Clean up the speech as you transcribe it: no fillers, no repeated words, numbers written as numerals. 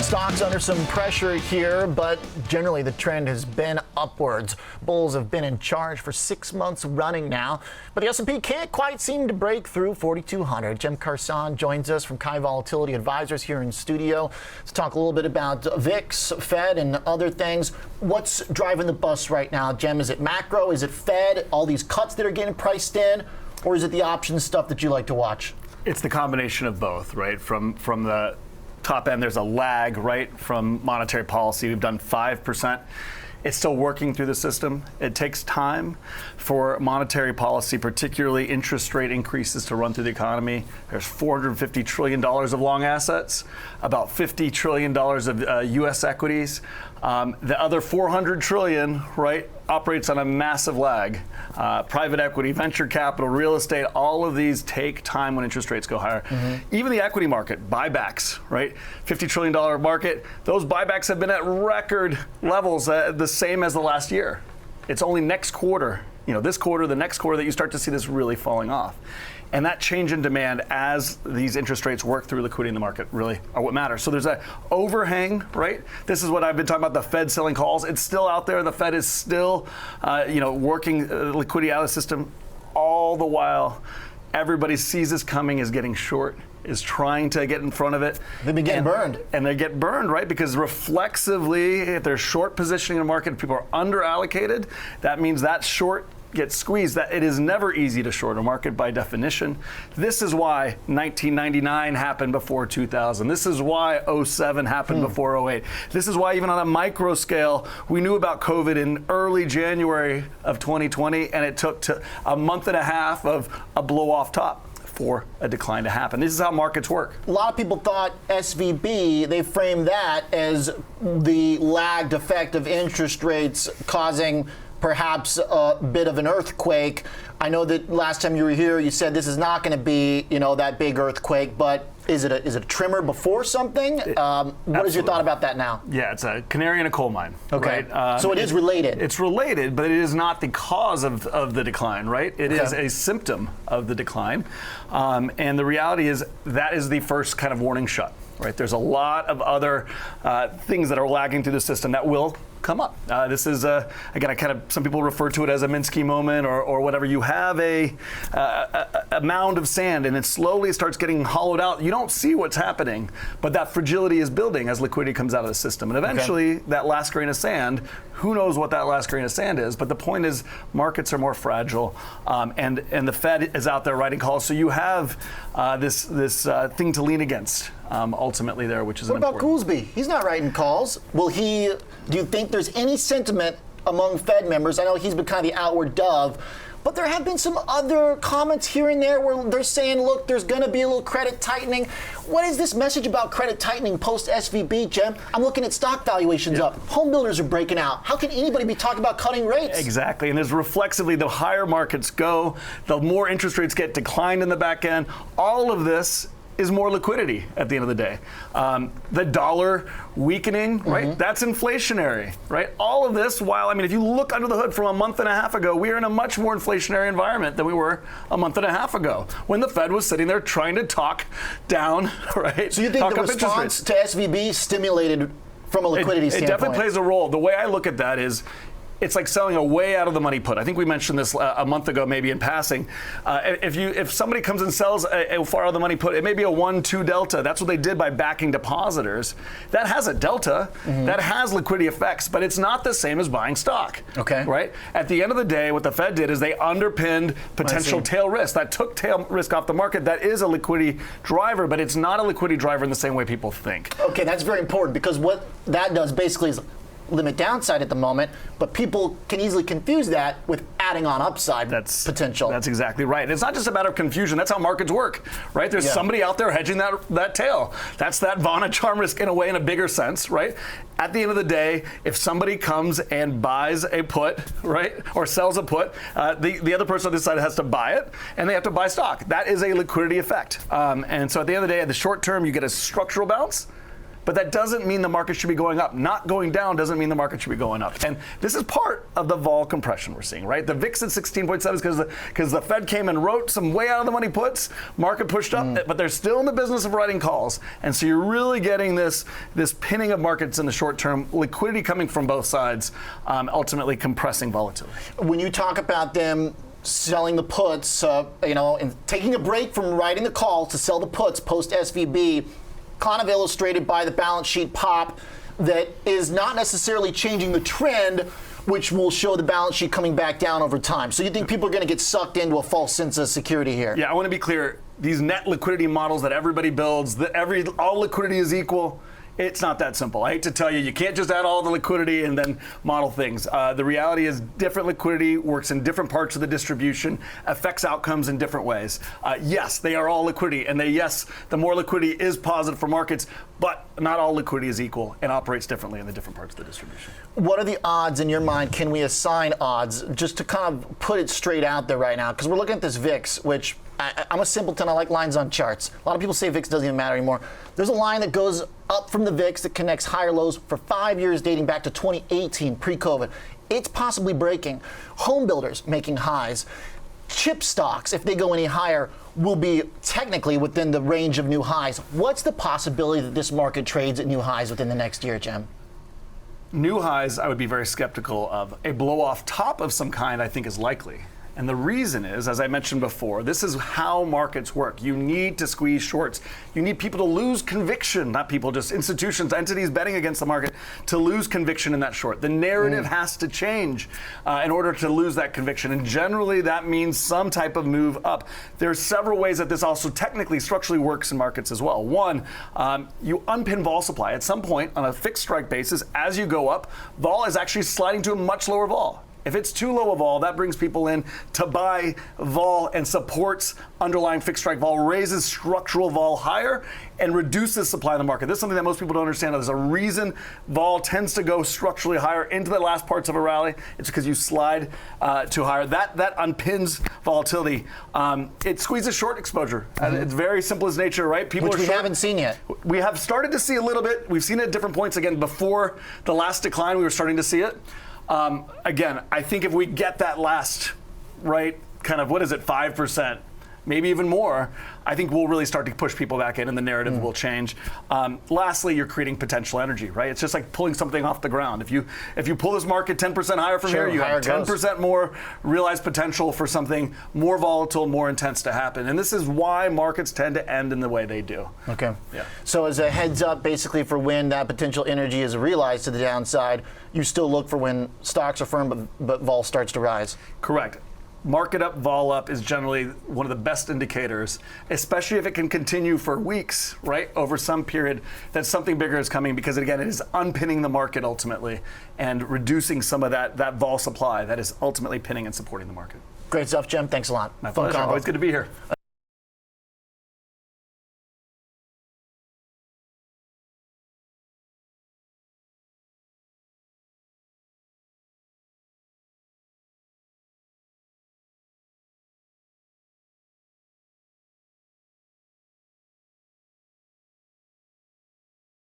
Stocks under some pressure here, but generally the trend has been upwards. Bulls have been in charge for 6 months running now, but the S&P can't quite seem to break through 4,200. Cem Karsan joins us from Volatility Advisors here in studio to talk a little bit about VIX, Fed, and other things. What's driving the bus right now, Cem? Is it macro? Is it Fed? All these cuts that are getting priced in? Or is it the options stuff that you like to watch? It's the combination of both, right? From the top end, there's a lag, right, from monetary policy. We've done 5%. It's still working through the system. It takes time for monetary policy, particularly interest rate increases, to run through the economy. There's $450 trillion of long assets, about $50 trillion of U.S. equities. The other $400 trillion, right, operates on a massive lag. Private equity, venture capital, real estate, all of these take time when interest rates go higher. Even the equity market, buybacks, right? $50 trillion market, those buybacks have been at record levels, the same as the last year. It's only next quarter, this quarter, the next quarter, that you start to see this really falling off. And that change in demand as these interest rates work through liquidity in the market really are what matters. So there's an overhang, right? This is what I've been talking about, the Fed selling calls. It's still out there. The Fed is still, working liquidity out of the system. All the while, everybody sees this coming, is getting short, is trying to get in front of it. They've been getting burned. And they get burned, right? Because reflexively, if they're short positioning in the market, if people are under allocated, that means that short gets squeezed. That it is never easy to short a market by definition. This is why 1999 happened before 2000. This is why 07 happened before 08. This is why even on a micro scale, we knew about COVID in early January of 2020, and it took to a month and a half of a blow off top for a decline to happen. This is how markets work. A lot of people thought SVB, they framed that as the lagged effect of interest rates causing perhaps a bit of an earthquake. I know that last time you were here, you said this is not going to be, that big earthquake, but is it a tremor before something? What is your thought about that now? Yeah, it's a canary in a coal mine. Okay. Right? So it is related. It's related, but it is not the cause of the decline, right? It is a symptom of the decline. And the reality is that is the first kind of warning shot, right? There's a lot of other things that are lagging through the system that will come up. This is, again, some people refer to it as a Minsky moment or whatever. You have a mound of sand, and it slowly starts getting hollowed out. You don't see what's happening, but that fragility is building as liquidity comes out of the system. And eventually, that last grain of sand, who knows what that last grain of sand is, but the point is markets are more fragile, and the Fed is out there writing calls. So you have this thing to lean against ultimately there, which is What about Goolsby? He's not writing calls. Do you think there's any sentiment among Fed members? I know he's been kind of the outward dove, but there have been some other comments here and there where they're saying, look, there's going to be a little credit tightening. What is this message about credit tightening post-SVB, Cem? I'm looking at stock valuations up. Home builders are breaking out. How can anybody be talking about cutting rates? Exactly, and as reflexively the higher markets go, the more interest rates get declined in the back end. All of this is more liquidity at the end of the day. The dollar weakening, right? That's inflationary, right? All of this, if you look under the hood from a month and a half ago, we are in a much more inflationary environment than we were a month and a half ago when the Fed was sitting there trying to talk down, right? So you think the response to SVB stimulated from a liquidity standpoint? It definitely plays a role. The way I look at that is, it's like selling a way out of the money put. I think we mentioned this a month ago, maybe in passing. If somebody comes and sells a far out of the money put, it may be a 1-2 delta. That's what they did by backing depositors. That has a delta. That has liquidity effects, but it's not the same as buying stock. Okay. Right? At the end of the day, what the Fed did is they underpinned potential tail risk. That took tail risk off the market. That is a liquidity driver, but it's not a liquidity driver in the same way people think. Okay, that's very important, because what that does basically is limit downside at the moment, but people can easily confuse that with adding on upside potential. That's exactly right. And it's not just a matter of confusion. That's how markets work, right? There's somebody out there hedging that tail. That's that Vana charm risk in a way, in a bigger sense, right? At the end of the day, if somebody comes and buys a put, right, or sells a put, the other person on this side has to buy it, and they have to buy stock. That is a liquidity effect. And so at the end of the day, at the short term, you get a structural bounce. but that doesn't mean the market should be going up. Not going down doesn't mean the market should be going up. And this is part of the vol compression we're seeing, right? The VIX at 16.7 is because the Fed came and wrote some way out of the money puts, market pushed up, but they're still in the business of writing calls. And so you're really getting this pinning of markets in the short term, liquidity coming from both sides, ultimately compressing volatility. When you talk about them selling the puts, and taking a break from writing the call to sell the puts post SVB, kind of illustrated by the balance sheet pop that is not necessarily changing the trend, which will show the balance sheet coming back down over time. So you think people are going to get sucked into a false sense of security here? Yeah, I want to be clear. These net liquidity models that everybody builds, that all liquidity is equal, it's not that simple. I hate to tell you, you can't just add all the liquidity and then model things. The reality is different liquidity works in different parts of the distribution, affects outcomes in different ways. Yes, they are all liquidity, and the more liquidity is positive for markets, but not all liquidity is equal and operates differently in the different parts of the distribution. What are the odds in your mind? Can we assign odds just to kind of put it straight out there right now? Because we're looking at this VIX, which I'm a simpleton. I like lines on charts. A lot of people say VIX doesn't even matter anymore. There's a line that goes up from the VIX that connects higher lows for 5 years dating back to 2018, pre-COVID. It's possibly breaking. Home builders making highs. Chip stocks, if they go any higher, will be technically within the range of new highs. What's the possibility that this market trades at new highs within the next year, Cem? New highs, I would be very skeptical of. A blow-off top of some kind, I think, is likely. And the reason is, as I mentioned before, this is how markets work. You need to squeeze shorts. You need people to lose conviction, not people, just institutions, entities betting against the market, to lose conviction in that short. The narrative has to change in order to lose that conviction. And generally, that means some type of move up. There are several ways that this also technically, structurally works in markets as well. One, you unpin vol supply. At some point, on a fixed strike basis, as you go up, vol is actually sliding to a much lower vol. If it's too low a vol, that brings people in to buy vol and supports underlying fixed strike vol, raises structural vol higher, and reduces supply in the market. This is something that most people don't understand. There's a reason vol tends to go structurally higher into the last parts of a rally. It's because you slide to higher. That unpins volatility. It squeezes short exposure. It's very simple as nature, right? People Which we haven't seen yet. We have started to see a little bit. We've seen it at different points. Again, before the last decline, we were starting to see it. Again, I think if we get that last, right, kind of, 5%, maybe even more, I think we'll really start to push people back in and the narrative will change. Lastly, you're creating potential energy, right? It's just like pulling something off the ground. If you pull this market 10% higher from here, you have 10% more realized potential for something more volatile, more intense to happen. And this is why markets tend to end in the way they do. Okay. Yeah. So as a heads up, basically, for when that potential energy is realized to the downside, you still look for when stocks are firm but vol starts to rise. Correct. Market up, vol up is generally one of the best indicators, especially if it can continue for weeks, right, over some period, that something bigger is coming, because again, it is unpinning the market ultimately and reducing some of that vol supply that is ultimately pinning and supporting the market. Great stuff, Cem. Thanks a lot. My pleasure. Always good to be here.